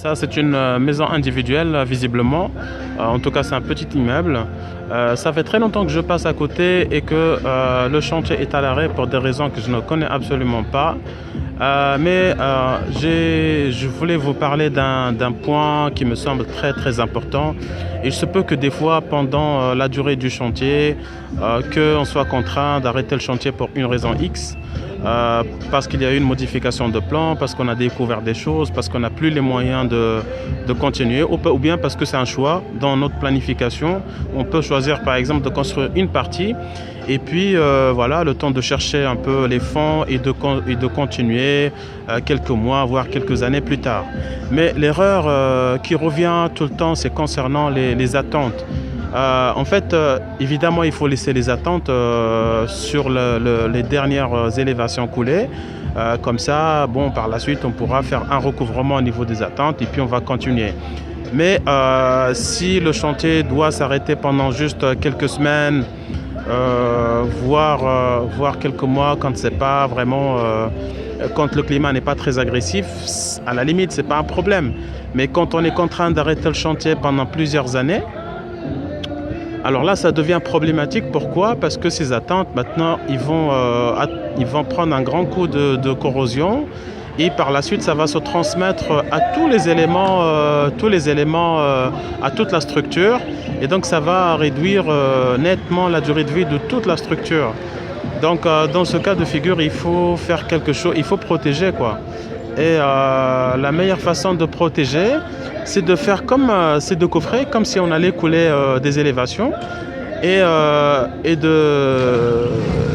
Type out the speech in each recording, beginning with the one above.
Ça, c'est une maison individuelle, visiblement. En tout cas, c'est un petit immeuble. Ça fait très longtemps que je passe à côté et que le chantier est à l'arrêt pour des raisons que je ne connais absolument pas. Je voulais vous parler d'un point qui me semble très important. Il se peut que des fois, pendant la durée du chantier, qu'on soit contraint d'arrêter le chantier pour une raison X. Parce qu'il y a eu une modification de plan, parce qu'on a découvert des choses, parce qu'on n'a plus les moyens de continuer, ou bien parce que c'est un choix dans notre planification. On peut choisir par exemple de construire une partie et puis voilà, le temps de chercher un peu les fonds et de continuer quelques mois, voire quelques années plus tard. Mais l'erreur qui revient tout le temps, c'est concernant les attentes. En fait, évidemment, il faut laisser les attentes sur les dernières élévations coulées. Comme ça, bon, par la suite, on pourra faire un recouvrement au niveau des attentes et puis on va continuer. Mais si le chantier doit s'arrêter pendant juste quelques semaines, voire quelques mois, quand c'est pas vraiment, quand le climat n'est pas très agressif, à la limite, c'est pas un problème. Mais quand on est contraint d'arrêter le chantier pendant plusieurs années, alors là, ça devient problématique. Pourquoi? Parce que ces attentes, maintenant, ils vont prendre un grand coup de corrosion et par la suite, ça va se transmettre à tous les éléments, à toute la structure. Et donc, ça va réduire nettement la durée de vie de toute la structure. Donc, dans ce cas de figure, il faut faire quelque chose, il faut protéger, quoi. Et la meilleure façon de protéger, c'est de faire c'est de coffrer comme si on allait couler des élévations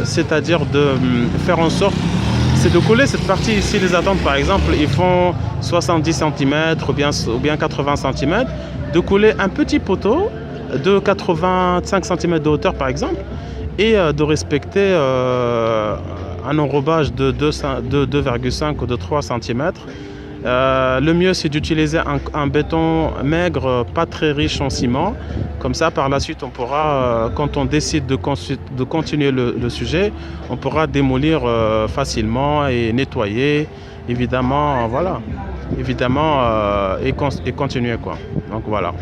c'est-à-dire de faire en sorte, c'est de couler cette partie ici. Les attentes par exemple, ils font 70 cm ou bien 80 cm, de couler un petit poteau de 85 cm de hauteur par exemple et de respecter un enrobage de 2,5 ou de 3 cm. Le mieux, c'est d'utiliser un béton maigre, pas très riche en ciment. Comme ça, par la suite, on pourra, quand on décide de continuer le sujet, on pourra démolir facilement et nettoyer, évidemment, voilà, évidemment, et continuer, quoi. Donc voilà.